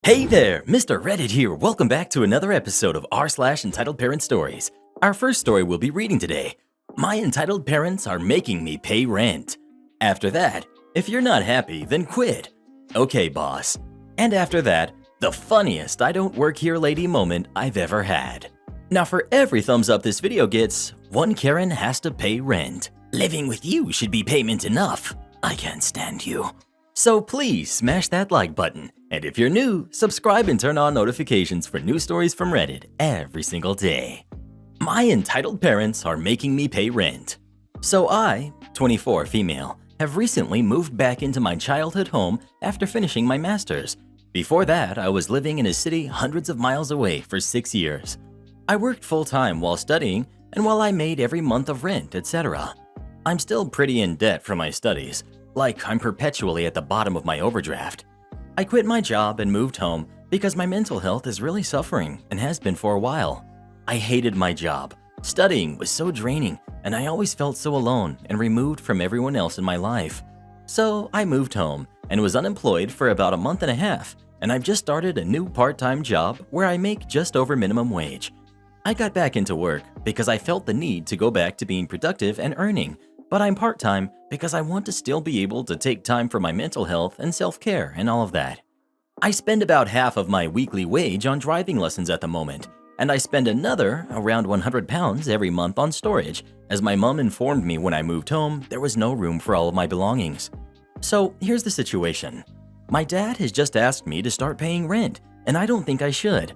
Hey there, Mr. Reddit here. Welcome back to another episode of r/entitled parent stories. Our first story we'll be reading today. My entitled parents are making me pay rent. After that, if you're not happy, then quit. Okay, boss. And after that, the funniest I don't work here lady moment I've ever had. Now for every thumbs up this video gets, one Karen has to pay rent. Living with you should be payment enough. I can't stand you. So please smash that like button. And if you're new, subscribe and turn on notifications for new stories from Reddit every single day. My entitled parents are making me pay rent. So I, 24 female, have recently moved back into my childhood home after finishing my master's. Before that, I was living in a city hundreds of miles away for 6 years. I worked full-time while studying and while I made every month of rent, etc. I'm still pretty in debt for my studies, like I'm perpetually at the bottom of my overdraft. I quit my job and moved home because my mental health is really suffering and has been for a while. I hated my job. Studying was so draining and I always felt so alone and removed from everyone else in my life. So I moved home and was unemployed for about a month and a half, and I've just started a new part-time job where I make just over minimum wage. I got back into work because I felt the need to go back to being productive and earning, but I'm part-time because I want to still be able to take time for my mental health and self-care and all of that. I spend about half of my weekly wage on driving lessons at the moment, and I spend another around 100 pounds every month on storage, as my mom informed me when I moved home there was no room for all of my belongings. So here's the situation. My dad has just asked me to start paying rent, and I don't think I should.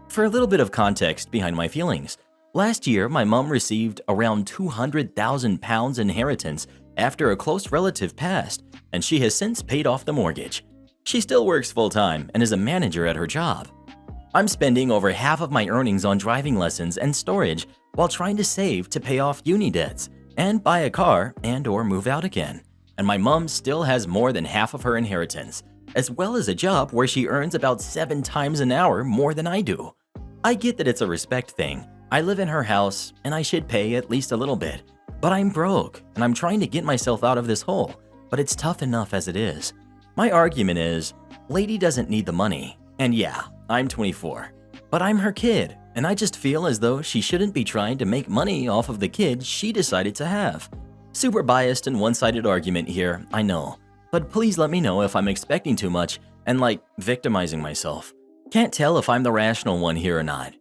For a little bit of context behind my feelings, last year my mom received around 200,000 pounds inheritance after a close relative passed, and she has since paid off the mortgage. She still works full-time and is a manager at her job. I'm spending over half of my earnings on driving lessons and storage while trying to save to pay off uni debts and buy a car and/or move out again. And my mom still has more than half of her inheritance, as well as a job where she earns about 7 times an hour more than I do. I get that it's a respect thing. I live in her house and I should pay at least a little bit, but I'm broke and I'm trying to get myself out of this hole, but it's tough enough as it is. My argument is, lady doesn't need the money, and yeah, I'm 24, but I'm her kid, and I just feel as though she shouldn't be trying to make money off of the kid she decided to have. Super biased and one-sided argument here, I know, but please let me know if I'm expecting too much and like victimizing myself. Can't tell if I'm the rational one here or not.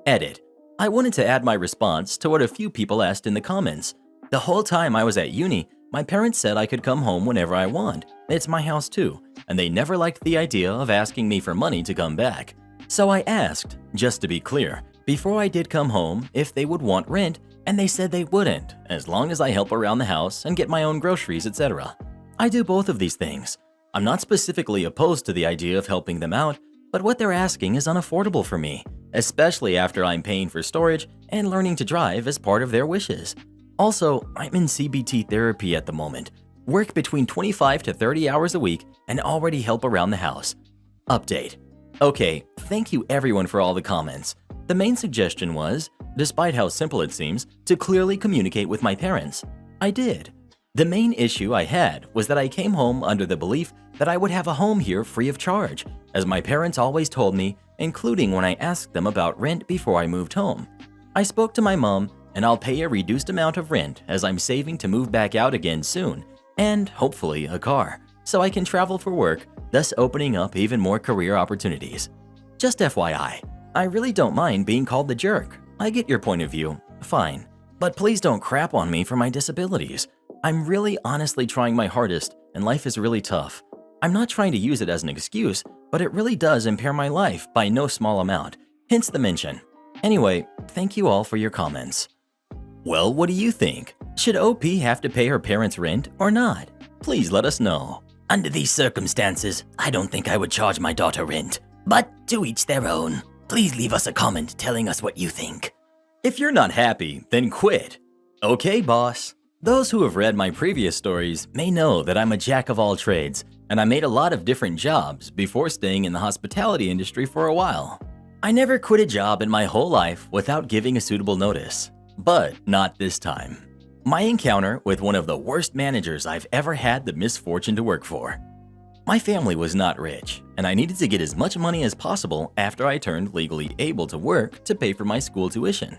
Edit. I wanted to add my response to what a few people asked in the comments. The whole time I was at uni, my parents said I could come home whenever I want. It's my house too, and they never liked the idea of asking me for money to come back. So I asked, just to be clear, before I did come home if they would want rent, and they said they wouldn't, as long as I help around the house and get my own groceries, etc. I do both of these things. I'm not specifically opposed to the idea of helping them out, but what they're asking is unaffordable for me, especially after I'm paying for storage and learning to drive as part of their wishes. Also, I'm in CBT therapy at the moment, work between 25 to 30 hours a week, and already help around the house. Update. Okay, thank you everyone for all the comments. The main suggestion was, despite how simple it seems, to clearly communicate with my parents. I did. The main issue I had was that I came home under the belief that I would have a home here free of charge, as my parents always told me, including when I asked them about rent before I moved home. I spoke to my mom, and I'll pay a reduced amount of rent as I'm saving to move back out again soon, and hopefully a car, so I can travel for work, thus opening up even more career opportunities. Just FYI, I really don't mind being called the jerk. I get your point of view, fine. But please don't crap on me for my disabilities. I'm really honestly trying my hardest, and life is really tough. I'm not trying to use it as an excuse, but it really does impair my life by no small amount, hence the mention. Anyway, thank you all for your comments. Well, what do you think? Should OP have to pay her parents' rent or not? Please let us know. Under these circumstances, I don't think I would charge my daughter rent. But to each their own. Please leave us a comment telling us what you think. If you're not happy, then quit. Okay, boss. Those who have read my previous stories may know that I'm a jack of all trades, and I made a lot of different jobs before staying in the hospitality industry for a while. I never quit a job in my whole life without giving a suitable notice. But not this time. My encounter with one of the worst managers I've ever had the misfortune to work for. My family was not rich, and I needed to get as much money as possible after I turned legally able to work to pay for my school tuition.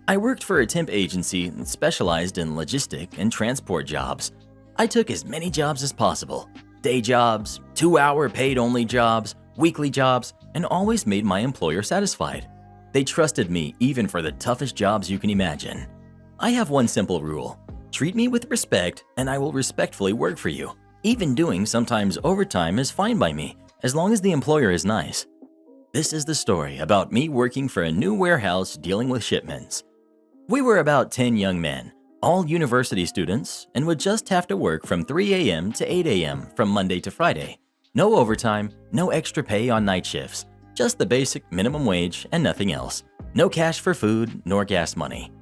I worked for a temp agency that specialized in logistic and transport jobs. I took as many jobs as possible: day jobs, 2-hour paid-only jobs, weekly jobs, and always made my employer satisfied. They trusted me even for the toughest jobs you can imagine. I have one simple rule: treat me with respect and I will respectfully work for you. Even doing sometimes overtime is fine by me, as long as the employer is nice. This is the story about me working for a new warehouse dealing with shipments. We were about 10 young men, all university students, and would just have to work from 3 a.m. to 8 a.m. from Monday to Friday. No overtime, no extra pay on night shifts, just the basic minimum wage and nothing else. No cash for food nor gas money.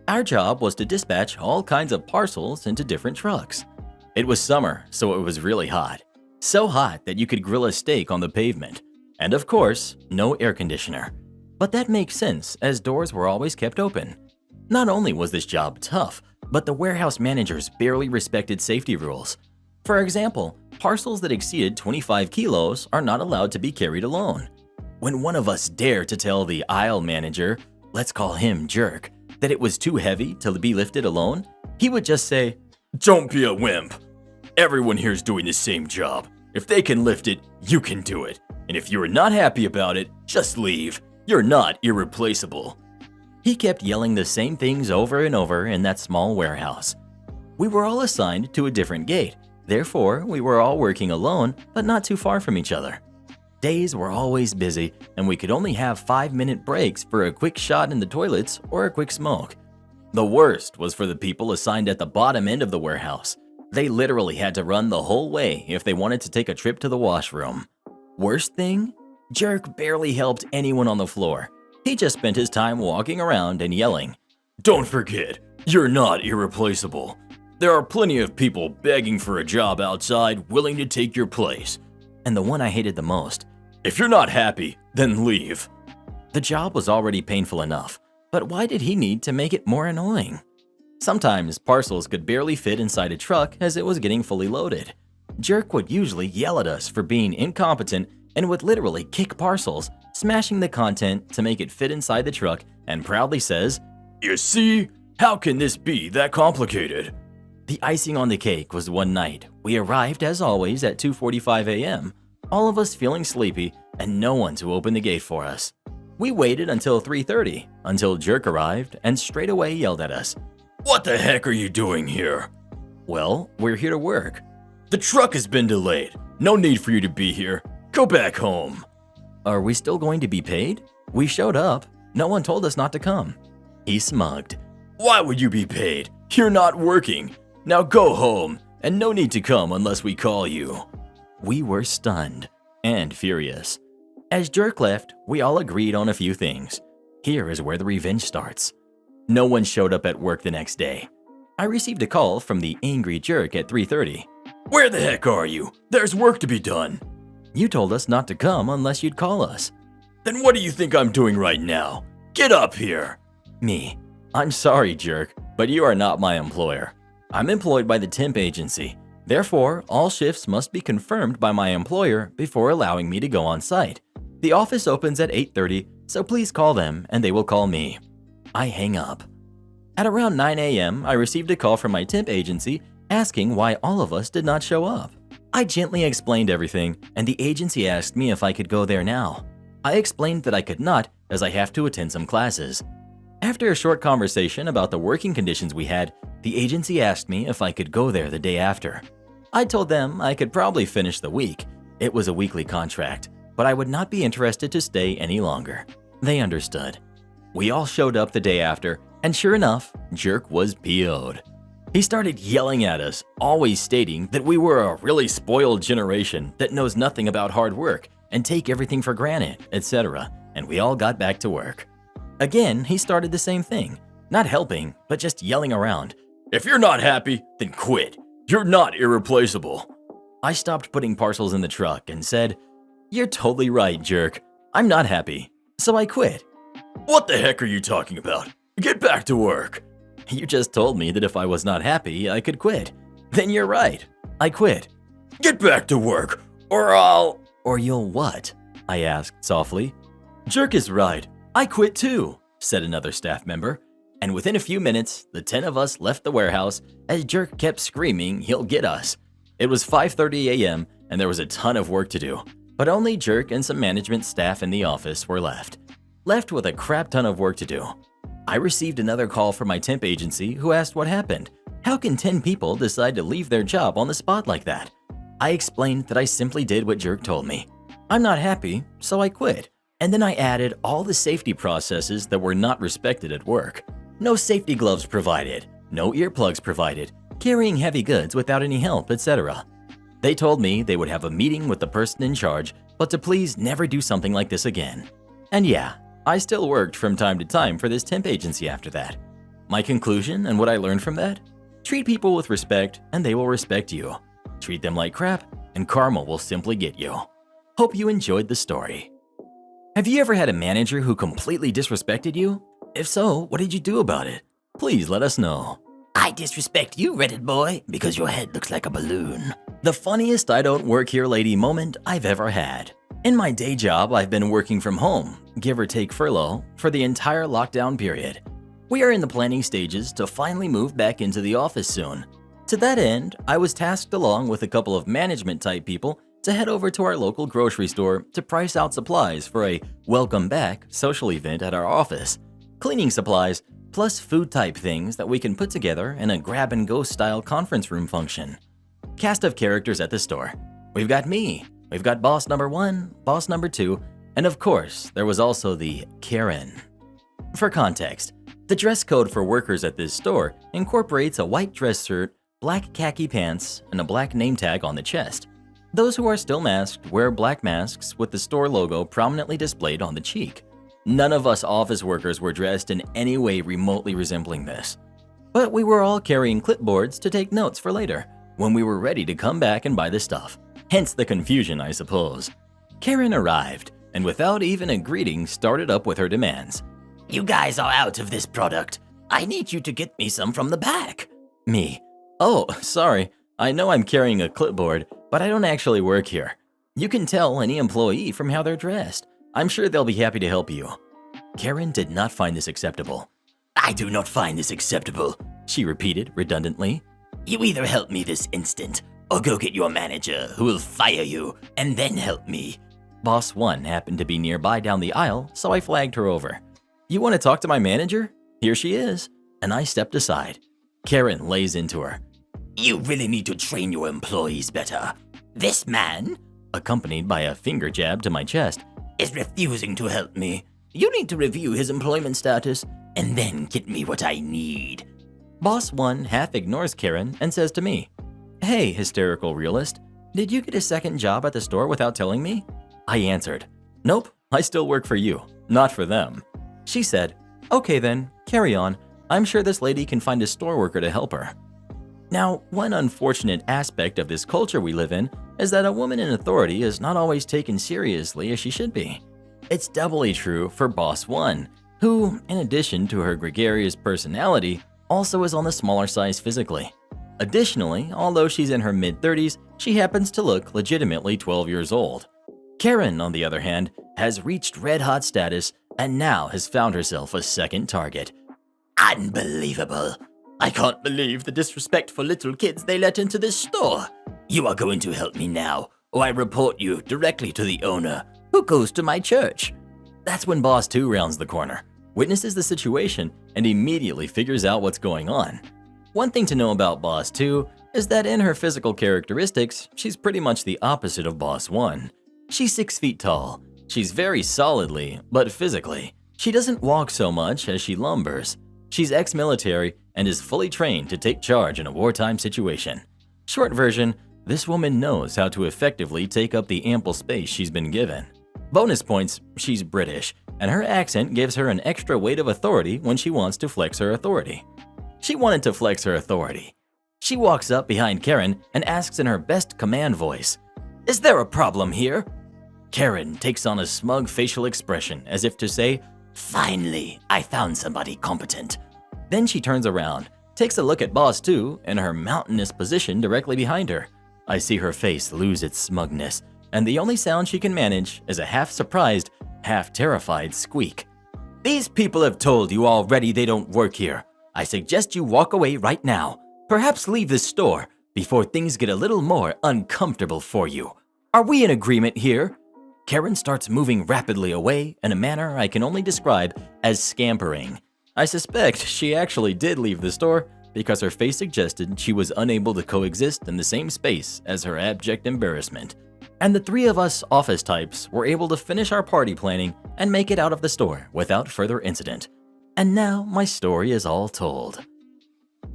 Our job was to dispatch all kinds of parcels into different trucks. It was summer, so it was really hot. So hot that you could grill a steak on the pavement. And of course, no air conditioner. But that makes sense, as doors were always kept open. Not only was this job tough, but the warehouse managers barely respected safety rules. For example, parcels that exceeded 25 kilos are not allowed to be carried alone. When one of us dared to tell the aisle manager, let's call him Jerk, that it was too heavy to be lifted alone, he would just say, "Don't be a wimp. Everyone here's doing the same job. If they can lift it, you can do it. And if you're not happy about it, just leave. You're not irreplaceable." He kept yelling the same things over and over in that small warehouse. We were all assigned to a different gate. Therefore, we were all working alone, but not too far from each other. Days were always busy, and we could only have 5-minute breaks for a quick shot in the toilets or a quick smoke. The worst was for the people assigned at the bottom end of the warehouse. They literally had to run the whole way if they wanted to take a trip to the washroom. Worst thing? Jerk barely helped anyone on the floor. He just spent his time walking around and yelling, "Don't forget, you're not irreplaceable. There are plenty of people begging for a job outside willing to take your place." And the one I hated the most, "If you're not happy, then leave." The job was already painful enough, but why did he need to make it more annoying? Sometimes parcels could barely fit inside a truck as it was getting fully loaded. Jerk would usually yell at us for being incompetent and would literally kick parcels, smashing the content to make it fit inside the truck, and proudly says, "You see? How can this be that complicated?" The icing on the cake was one night. We arrived as always at 2:45 a.m., all of us feeling sleepy and no one to open the gate for us. We waited until 3:30, until Jerk arrived and straight away yelled at us, "What the heck are you doing here?" "Well, we're here to work." "The truck has been delayed. No need for you to be here. Go back home." "Are we still going to be paid? We showed up. No one told us not to come." He smugged. "Why would you be paid? You're not working. Now go home, and no need to come unless we call you." We were stunned and furious. As Jerk left, we all agreed on a few things. Here is where the revenge starts. No one showed up at work the next day. I received a call from the angry Jerk at 3:30. "Where the heck are you? There's work to be done." "You told us not to come unless you'd call us." "Then what do you think I'm doing right now? Get up here." Me. "I'm sorry, Jerk, but you are not my employer. I'm employed by the temp agency. Therefore, all shifts must be confirmed by my employer before allowing me to go on site. The office opens at 8:30, so please call them and they will call me." I hang up. At around 9 a.m., I received a call from my temp agency asking why all of us did not show up. I gently explained everything, and the agency asked me if I could go there now. I explained that I could not, as I have to attend some classes. After a short conversation about the working conditions we had, the agency asked me if I could go there the day after. I told them I could probably finish the week. It was a weekly contract, but I would not be interested to stay any longer. They understood. We all showed up the day after, and sure enough, Jerk was PO'd. He started yelling at us, always stating that we were a really spoiled generation that knows nothing about hard work and take everything for granted, etc., and we all got back to work. Again, he started the same thing, not helping, but just yelling around. "If you're not happy, then quit. You're not irreplaceable." I stopped putting parcels in the truck and said, "You're totally right, Jerk. I'm not happy, so I quit." "What the heck are you talking about? Get back to work." "You just told me that if I was not happy, I could quit." "Then you're right. I quit." "Get back to work, or I'll..." Or you'll what? I asked softly. Jerk is right. I quit too, said another staff member. And within a few minutes, the 10 of us left the warehouse as Jerk kept screaming he'll get us. It was 5:30 a.m. and there was a ton of work to do, but only Jerk and some management staff in the office were left with a crap ton of work to do. I received another call from my temp agency who asked what happened. How can 10 people decide to leave their job on the spot like that? I explained that I simply did what Jerk told me. I'm not happy, so I quit. And then I added all the safety processes that were not respected at work. No safety gloves provided, no earplugs provided, carrying heavy goods without any help, etc. They told me they would have a meeting with the person in charge, but to please never do something like this again. And yeah, I still worked from time to time for this temp agency after that. My conclusion and what I learned from that? Treat people with respect and they will respect you. Treat them like crap and karma will simply get you. Hope you enjoyed the story. Have you ever had a manager who completely disrespected you? If so, what did you do about it? Please let us know. I disrespect you, Reddit boy, because your head looks like a balloon. The funniest I don't work here lady moment I've ever had. In my day job, I've been working from home, give or take furlough, for the entire lockdown period. We are in the planning stages to finally move back into the office soon. To that end, I was tasked along with a couple of management-type people to head over to our local grocery store to price out supplies for a welcome back social event at our office. Cleaning supplies, plus food-type things that we can put together in a grab-and-go style conference room function. Cast of characters at the store. We've got me, we've got boss number 1, boss number 2, and of course, there was also the Karen. For context, the dress code for workers at this store incorporates a white dress shirt, black khaki pants, and a black name tag on the chest. Those who are still masked wear black masks with the store logo prominently displayed on the cheek. None of us office workers were dressed in any way remotely resembling this. But we were all carrying clipboards to take notes for later, when we were ready to come back and buy the stuff. Hence the confusion, I suppose. Karen arrived, and without even a greeting started up with her demands. You guys are out of this product. I need you to get me some from the back. Me. Oh, sorry. I know I'm carrying a clipboard, but I don't actually work here. You can tell any employee from how they're dressed. I'm sure they'll be happy to help you. Karen did not find this acceptable. I do not find this acceptable, she repeated redundantly. You either help me this instant, or go get your manager, who will fire you, and then help me. Boss 1 happened to be nearby down the aisle, so I flagged her over. You want to talk to my manager? Here she is. And I stepped aside. Karen lays into her. You really need to train your employees better. This man, accompanied by a finger jab to my chest, is refusing to help me. You need to review his employment status and then get me what I need. Boss 1 half ignores Karen and says to me, Hey, hysterical realist, did you get a second job at the store without telling me? I answered, Nope, I still work for you, not for them. She said, Okay then, carry on. I'm sure this lady can find a store worker to help her. Now, one unfortunate aspect of this culture we live in is that a woman in authority is not always taken seriously as she should be. It's doubly true for Boss 1, who, in addition to her gregarious personality, also is on the smaller size physically. Additionally, although she's in her mid-30s, she happens to look legitimately 12 years old. Karen, on the other hand, has reached red-hot status and now has found herself a second target. Unbelievable! I can't believe the disrespectful little kids they let into this store. You are going to help me now, or I report you directly to the owner, who goes to my church. That's when Boss 2 rounds the corner, witnesses the situation, and immediately figures out what's going on. One thing to know about Boss 2 is that in her physical characteristics, she's pretty much the opposite of Boss 1. She's 6 feet tall. She's very solidly, but physically. She doesn't walk so much as she lumbers. She's ex-military and is fully trained to take charge in a wartime situation. Short version, this woman knows how to effectively take up the ample space she's been given. Bonus points, she's British, and her accent gives her an extra weight of authority when she wants to flex her authority. She wanted to flex her authority. She walks up behind Karen and asks in her best command voice, Is there a problem here? Karen takes on a smug facial expression as if to say, Finally, I found somebody competent. Then she turns around, takes a look at Boss 2 in her mountainous position directly behind her. I see her face lose its smugness, and the only sound she can manage is a half-surprised, half-terrified squeak. "These people have told you already they don't work here. I suggest you walk away right now. Perhaps leave the store before things get a little more uncomfortable for you. Are we in agreement here?" Karen starts moving rapidly away in a manner I can only describe as scampering. I suspect she actually did leave the store because her face suggested she was unable to coexist in the same space as her abject embarrassment. And the three of us office types were able to finish our party planning and make it out of the store without further incident. And now my story is all told.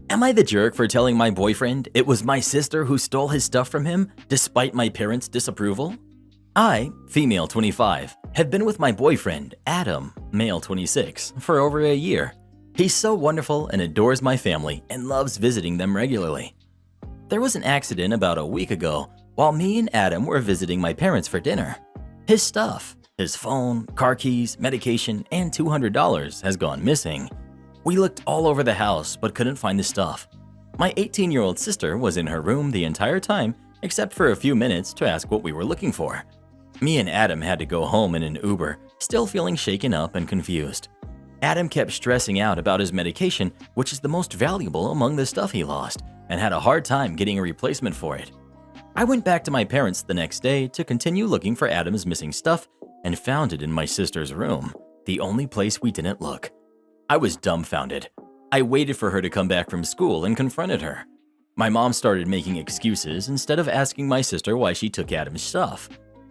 Am I the jerk for telling my boyfriend it was my sister who stole his stuff from him despite my parents' disapproval? I, female 25, have been with my boyfriend, Adam, male 26, for over a year. He's so wonderful and adores my family and loves visiting them regularly. There was an accident about a week ago while me and Adam were visiting my parents for dinner. His stuff, his phone, car keys, medication, and $200 has gone missing. We looked all over the house but couldn't find the stuff. My 18-year-old sister was in her room the entire time except for a few minutes to ask what we were looking for. Me and Adam had to go home in an Uber, still feeling shaken up and confused. Adam kept stressing out about his medication, which is the most valuable among the stuff he lost, and had a hard time getting a replacement for it. I went back to my parents the next day to continue looking for Adam's missing stuff and found it in my sister's room, the only place we didn't look. I was dumbfounded. I waited for her to come back from school and confronted her. My mom started making excuses instead of asking my sister why she took Adam's stuff.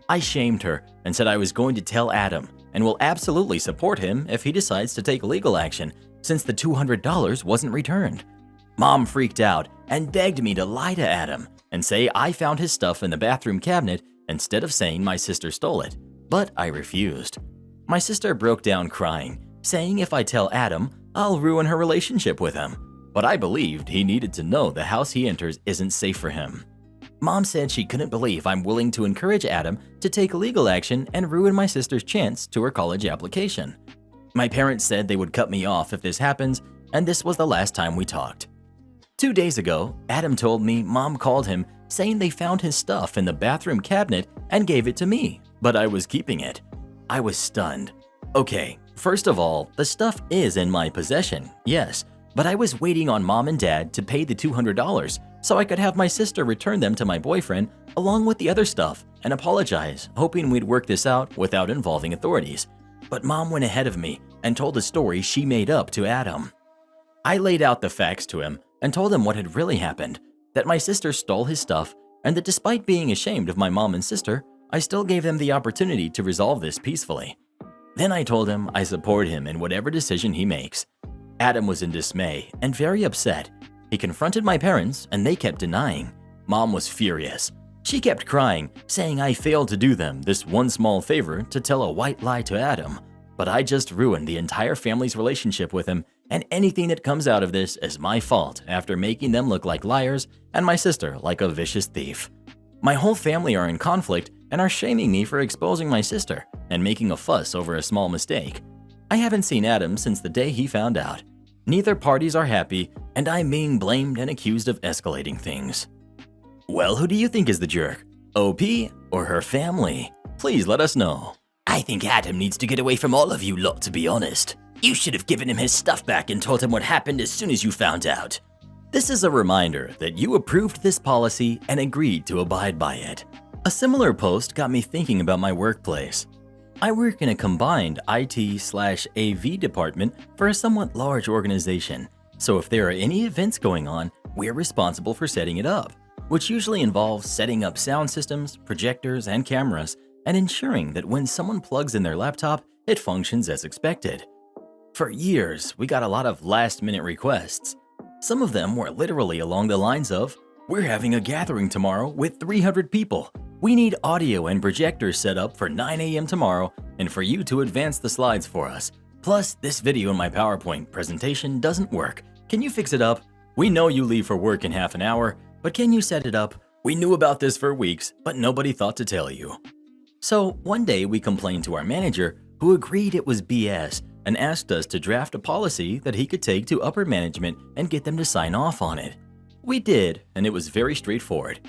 I shamed her and said I was going to tell Adam and will absolutely support him if he decides to take legal action since the $200 wasn't returned. Mom freaked out and begged me to lie to Adam and say I found his stuff in the bathroom cabinet instead of saying my sister stole it, but I refused. My sister broke down crying, saying if I tell Adam, I'll ruin her relationship with him, but I believed he needed to know the house he enters isn't safe for him. Mom said she couldn't believe I'm willing to encourage Adam to take legal action and ruin my sister's chance to her college application. My parents said they would cut me off if this happens, and this was the last time we talked. 2 days ago, Adam told me Mom called him saying they found his stuff in the bathroom cabinet and gave it to me, but I was keeping it. I was stunned. Okay, first of all, the stuff is in my possession, yes, but I was waiting on Mom and Dad to pay the $200 so I could have my sister return them to my boyfriend along with the other stuff and apologize, hoping we'd work this out without involving authorities. But Mom went ahead of me and told a story she made up to Adam. I laid out the facts to him and told him what had really happened, that my sister stole his stuff and that despite being ashamed of my mom and sister, I still gave them the opportunity to resolve this peacefully. Then I told him I support him in whatever decision he makes. Adam was in dismay and very upset. He confronted my parents and they kept denying. Mom was furious. She kept crying, saying I failed to do them this one small favor to tell a white lie to Adam. But I just ruined the entire family's relationship with him, and anything that comes out of this is my fault after making them look like liars and my sister like a vicious thief. My whole family are in conflict and are shaming me for exposing my sister and making a fuss over a small mistake. I haven't seen Adam since the day he found out. Neither parties are happy, and I'm being blamed and accused of escalating things. Well, who do you think is the jerk? OP or her family? Please let us know. I think Adam needs to get away from all of you lot, to be honest. You should have given him his stuff back and told him what happened as soon as you found out. This is a reminder that you approved this policy and agreed to abide by it. A similar post got me thinking about my workplace. I work in a combined IT/AV department for a somewhat large organization, so if there are any events going on, we're responsible for setting it up, which usually involves setting up sound systems, projectors, and cameras, and ensuring that when someone plugs in their laptop, it functions as expected. For years, we got a lot of last-minute requests. Some of them were literally along the lines of, "We're having a gathering tomorrow with 300 people. We need audio and projectors set up for 9 a.m. tomorrow and for you to advance the slides for us. Plus, this video in my PowerPoint presentation doesn't work. Can you fix it up? We know you leave for work in half an hour, but can you set it up? We knew about this for weeks, but nobody thought to tell you." So one day we complained to our manager, who agreed it was BS and asked us to draft a policy that he could take to upper management and get them to sign off on it. We did, and it was very straightforward.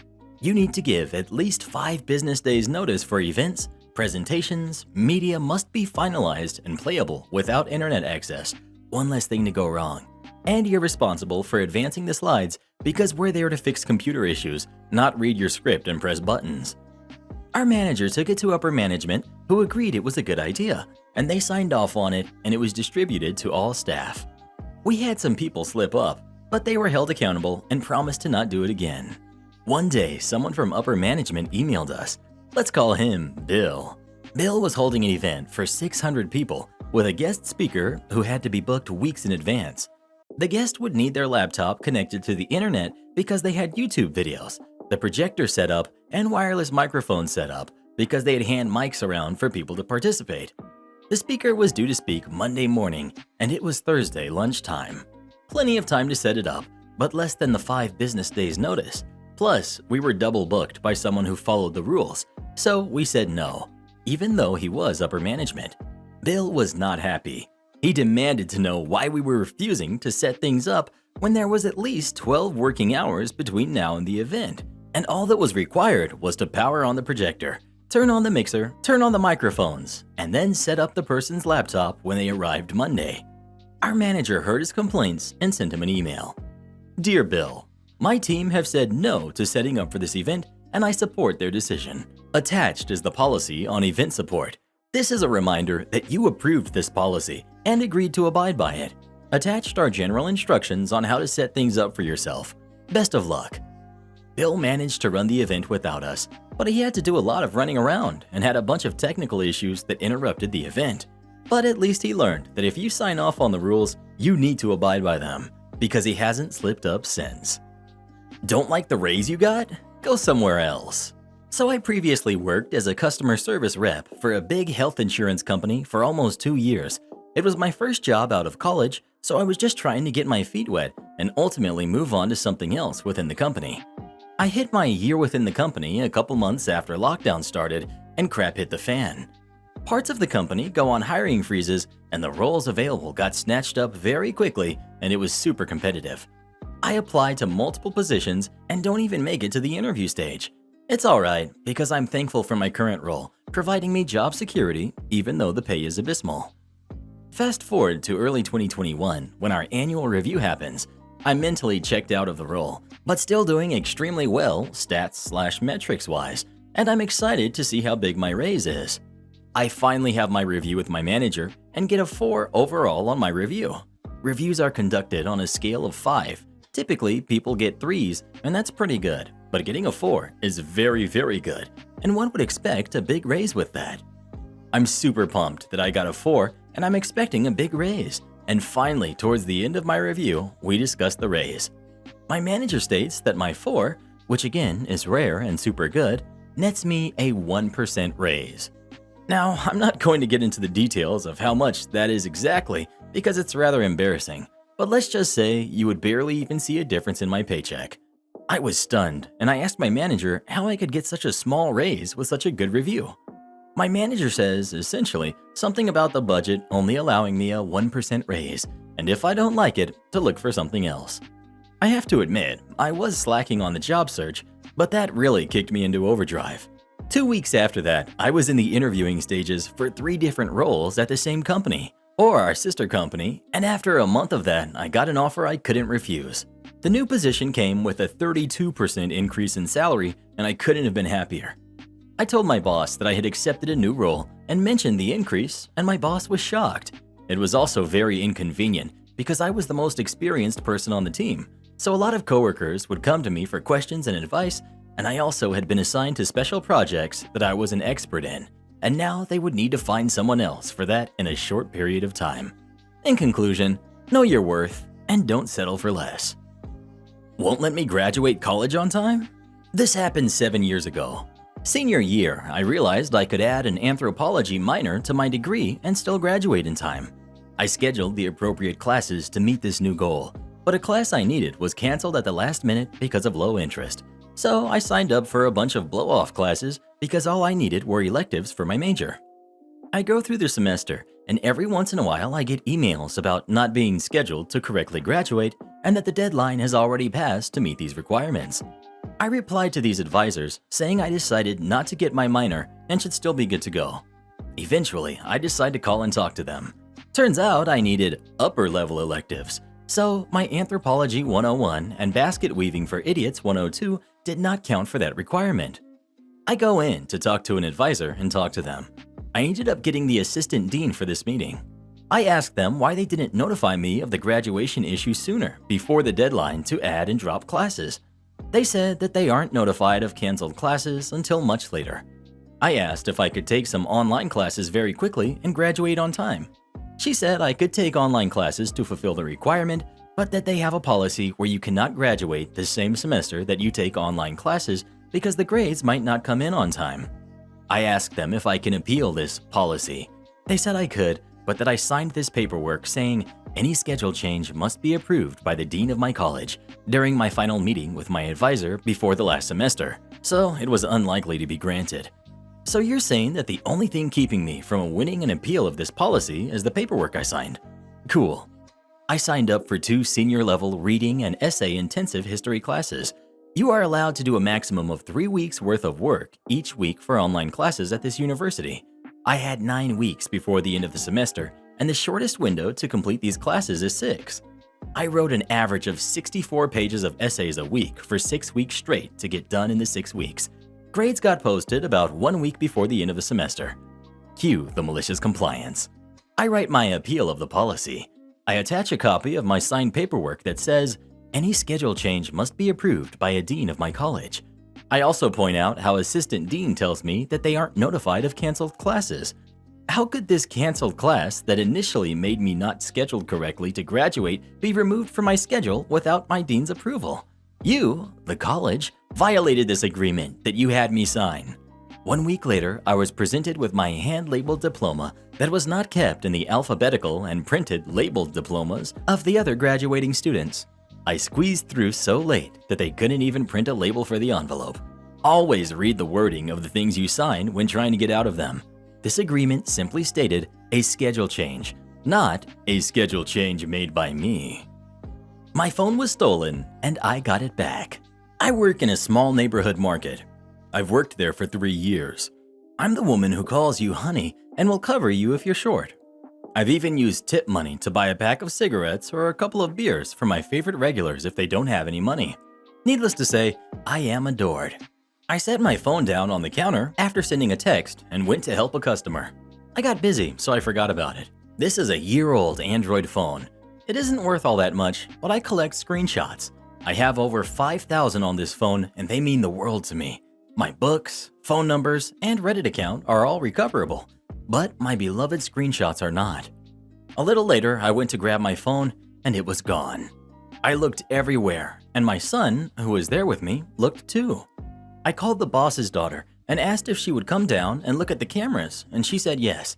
You need to give at least 5 business days notice for events, presentations, media must be finalized and playable without internet access. One less thing to go wrong. And you're responsible for advancing the slides because we're there to fix computer issues, not read your script and press buttons. Our manager took it to upper management, who agreed it was a good idea, and they signed off on it, and it was distributed to all staff. We had some people slip up, but they were held accountable and promised to not do it again. One day, someone from upper management emailed us. Let's call him Bill. Bill was holding an event for 600 people with a guest speaker who had to be booked weeks in advance. The guest would need their laptop connected to the internet because they had YouTube videos, the projector set up, and wireless microphone set up because they'd hand mics around for people to participate. The speaker was due to speak Monday morning, and it was Thursday lunchtime. Plenty of time to set it up, but less than the 5 business days notice. Plus, we were double booked by someone who followed the rules, so we said no, even though he was upper management. Bill was not happy. He demanded to know why we were refusing to set things up when there was at least 12 working hours between now and the event, and all that was required was to power on the projector, turn on the mixer, turn on the microphones, and then set up the person's laptop when they arrived Monday. Our manager heard his complaints and sent him an email. Dear Bill, my team have said no to setting up for this event, and I support their decision. Attached is the policy on event support. This is a reminder that you approved this policy and agreed to abide by it. Attached are general instructions on how to set things up for yourself. Best of luck. Bill managed to run the event without us, but he had to do a lot of running around and had a bunch of technical issues that interrupted the event. But at least he learned that if you sign off on the rules, you need to abide by them, because he hasn't slipped up since. Don't like the raise you got? Go somewhere else. So I previously worked as a customer service rep for a big health insurance company for almost 2 years. It was my first job out of college, so I was just trying to get my feet wet and ultimately move on to something else within the company. I hit my year within the company a couple months after lockdown started and crap hit the fan. Parts of the company go on hiring freezes and the roles available got snatched up very quickly and it was super competitive. I applied to multiple positions and don't even make it to the interview stage. It's alright because I'm thankful for my current role, providing me job security even though the pay is abysmal. Fast forward to early 2021 when our annual review happens. I'm mentally checked out of the role, but still doing extremely well stats/metrics wise, and I'm excited to see how big my raise is. I finally have my review with my manager and get a 4 overall on my review. Reviews are conducted on a scale of 5. Typically, people get 3s, and that's pretty good, but getting a 4 is very, very good, and one would expect a big raise with that. I'm super pumped that I got a 4, and I'm expecting a big raise. And finally, towards the end of my review, we discuss the raise. My manager states that my 4, which again is rare and super good, nets me a 1% raise. Now, I'm not going to get into the details of how much that is exactly because it's rather embarrassing, but let's just say you would barely even see a difference in my paycheck. I was stunned, and I asked my manager how I could get such a small raise with such a good review. My manager says, essentially, something about the budget only allowing me a 1% raise, and if I don't like it, to look for something else. I have to admit, I was slacking on the job search, but that really kicked me into overdrive. 2 weeks after that, I was in the interviewing stages for 3 different roles at the same company, or our sister company, and after a month of that, I got an offer I couldn't refuse. The new position came with a 32% increase in salary, and I couldn't have been happier. I told my boss that I had accepted a new role and mentioned the increase, and my boss was shocked. It was also very inconvenient because I was the most experienced person on the team, so a lot of coworkers would come to me for questions and advice, and I also had been assigned to special projects that I was an expert in, and now they would need to find someone else for that in a short period of time. In conclusion, know your worth and don't settle for less. Won't let me graduate college on time? This happened 7 years ago. Senior year, I realized I could add an anthropology minor to my degree and still graduate in time. I scheduled the appropriate classes to meet this new goal, but a class I needed was canceled at the last minute because of low interest. So I signed up for a bunch of blow-off classes because all I needed were electives for my major. I go through the semester, and every once in a while I get emails about not being scheduled to correctly graduate and that the deadline has already passed to meet these requirements. I replied to these advisors saying I decided not to get my minor and should still be good to go. Eventually, I decided to call and talk to them. Turns out I needed upper-level electives, so my Anthropology 101 and Basket Weaving for Idiots 102 did not count for that requirement. I go in to talk to an advisor and talk to them. I ended up getting the assistant dean for this meeting. I asked them why they didn't notify me of the graduation issue sooner, before the deadline to add and drop classes. They said that they aren't notified of canceled classes until much later. I asked if I could take some online classes very quickly and graduate on time. She said I could take online classes to fulfill the requirement, but that they have a policy where you cannot graduate the same semester that you take online classes because the grades might not come in on time. I asked them if I can appeal this policy. They said I could, but that I signed this paperwork saying any schedule change must be approved by the dean of my college during my final meeting with my advisor before the last semester, so it was unlikely to be granted. So you're saying that the only thing keeping me from winning an appeal of this policy is the paperwork I signed? Cool. I signed up for 2 senior-level reading and essay-intensive history classes. You are allowed to do a maximum of 3 weeks worth of work each week for online classes at this university. I had 9 weeks before the end of the semester, and the shortest window to complete these classes is 6. I wrote an average of 64 pages of essays a week for 6 weeks straight to get done in the 6 weeks. Grades got posted about 1 week before the end of the semester. Cue the malicious compliance. I write my appeal of the policy. I attach a copy of my signed paperwork that says any schedule change must be approved by a dean of my college. I also point out how assistant dean tells me that they aren't notified of canceled classes. How could this canceled class that initially made me not scheduled correctly to graduate be removed from my schedule without my dean's approval? You, the college, violated this agreement that you had me sign. 1 week later, I was presented with my hand-labeled diploma that was not kept in the alphabetical and printed labeled diplomas of the other graduating students. I squeezed through so late that they couldn't even print a label for the envelope. Always read the wording of the things you sign when trying to get out of them. This agreement simply stated a schedule change, not a schedule change made by me. My phone was stolen and I got it back. I work in a small neighborhood market. I've worked there for 3 years. I'm the woman who calls you honey and will cover you if you're short. I've even used tip money to buy a pack of cigarettes or a couple of beers for my favorite regulars if they don't have any money. Needless to say, I am adored. I set my phone down on the counter after sending a text and went to help a customer. I got busy, so I forgot about it. This is a year-old Android phone. It isn't worth all that much, but I collect screenshots. I have over 5,000 on this phone, and they mean the world to me. My books, phone numbers, and Reddit account are all recoverable, but my beloved screenshots are not. A little later, I went to grab my phone, and it was gone. I looked everywhere, and my son, who was there with me, looked too. I called the boss's daughter and asked if she would come down and look at the cameras, and she said yes.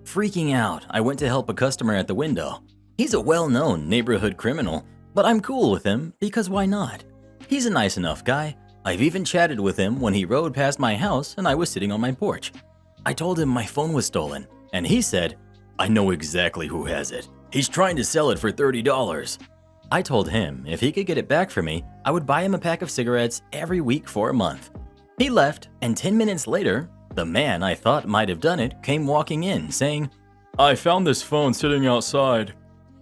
Freaking out, I went to help a customer at the window. He's a well-known neighborhood criminal, but I'm cool with him because why not? He's a nice enough guy. I've even chatted with him when he rode past my house and I was sitting on my porch. I told him my phone was stolen, and he said, "I know exactly who has it. He's trying to sell it for $30. I told him if he could get it back for me, I would buy him a pack of cigarettes every week for a month. He left, and 10 minutes later, the man I thought might have done it came walking in saying, "I found this phone sitting outside."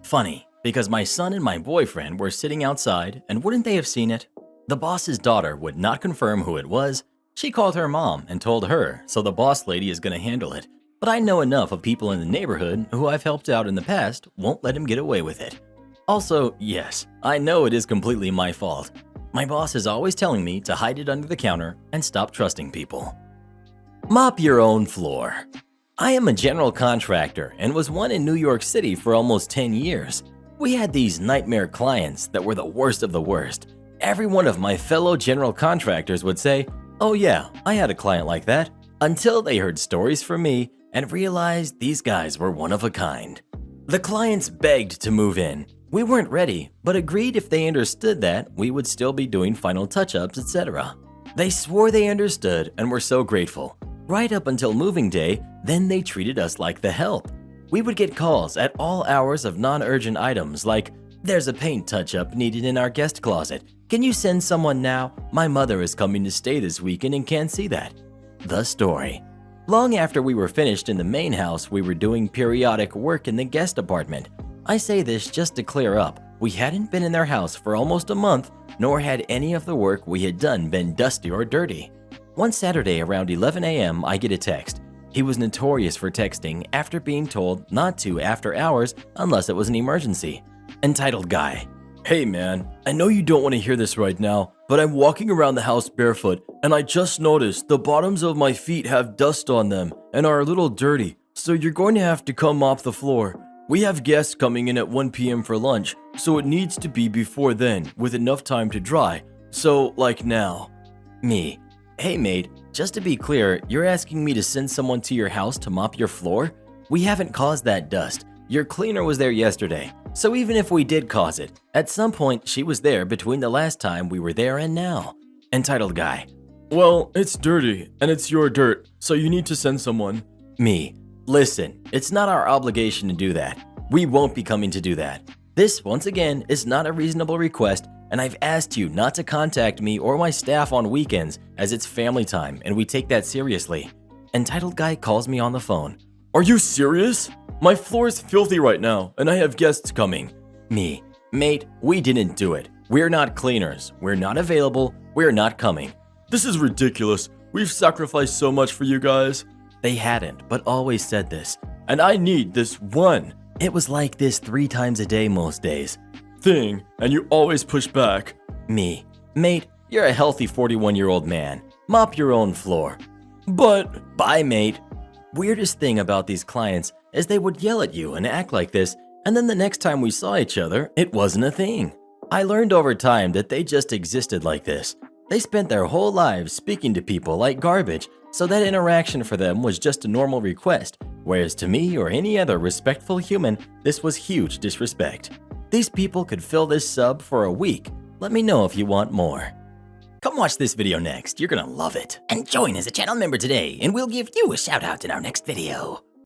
Funny, because my son and my boyfriend were sitting outside, and wouldn't they have seen it? The boss's daughter would not confirm who it was. She called her mom and told her, so the boss lady is going to handle it. But I know enough of people in the neighborhood who I've helped out in the past won't let him get away with it. Also, yes, I know it is completely my fault. My boss is always telling me to hide it under the counter and stop trusting people. Mop your own floor. I am a general contractor and was one in New York City for almost 10 years. We had these nightmare clients that were the worst of the worst. Every one of my fellow general contractors would say, "Oh yeah, I had a client like that," until they heard stories from me and realized these guys were one of a kind. The clients begged to move in. We weren't ready, but agreed if they understood that we would still be doing final touch-ups, etc. They swore they understood and were so grateful. Right up until moving day, then they treated us like the help. We would get calls at all hours of non-urgent items like, "There's a paint touch-up needed in our guest closet. Can you send someone now? My mother is coming to stay this weekend and can't see that. The story. Long after we were finished in the main house, we were doing periodic work in the guest apartment. I say this just to clear up. We hadn't been in their house for almost a month, nor had any of the work we had done been dusty or dirty. One Saturday around 11 a.m., I get a text. He was notorious for texting after being told not to after hours unless it was an emergency. Entitled guy. Hey man, I know you don't want to hear this right now, but I'm walking around the house barefoot and I just noticed the bottoms of my feet have dust on them and are a little dirty, so you're going to have to come mop the floor. We have guests coming in at 1 p.m. for lunch, so it needs to be before then with enough time to dry. So, like now. Me. Hey mate, just to be clear, you're asking me to send someone to your house to mop your floor? We haven't caused that dust. Your cleaner was there yesterday. So even if we did cause it, at some point she was there between the last time we were there and now. Entitled guy. Well, it's dirty, and it's your dirt, so you need to send someone. Me. Listen, it's not our obligation to do that. We won't be coming to do that. This, once again, is not a reasonable request, and I've asked you not to contact me or my staff on weekends as it's family time and we take that seriously. Entitled guy calls me on the phone. Are you serious? My floor is filthy right now, and I have guests coming. Me. Mate, we didn't do it. We're not cleaners. We're not available. We're not coming. This is ridiculous. We've sacrificed so much for you guys. They hadn't, but always said this. And I need this one. It was like this 3 times a day most days. Thing, and you always push back. Me. Mate, you're a healthy 41-year-old man. Mop your own floor. But. Bye, mate. Weirdest thing about these clients is they would yell at you and act like this, and then the next time we saw each other, it wasn't a thing. I learned over time that they just existed like this. They spent their whole lives speaking to people like garbage, so that interaction for them was just a normal request, whereas to me or any other respectful human, this was huge disrespect. These people could fill this sub for a week. Let me know if you want more. Come watch this video next, you're gonna love it. And join as a channel member today, and we'll give you a shout out in our next video.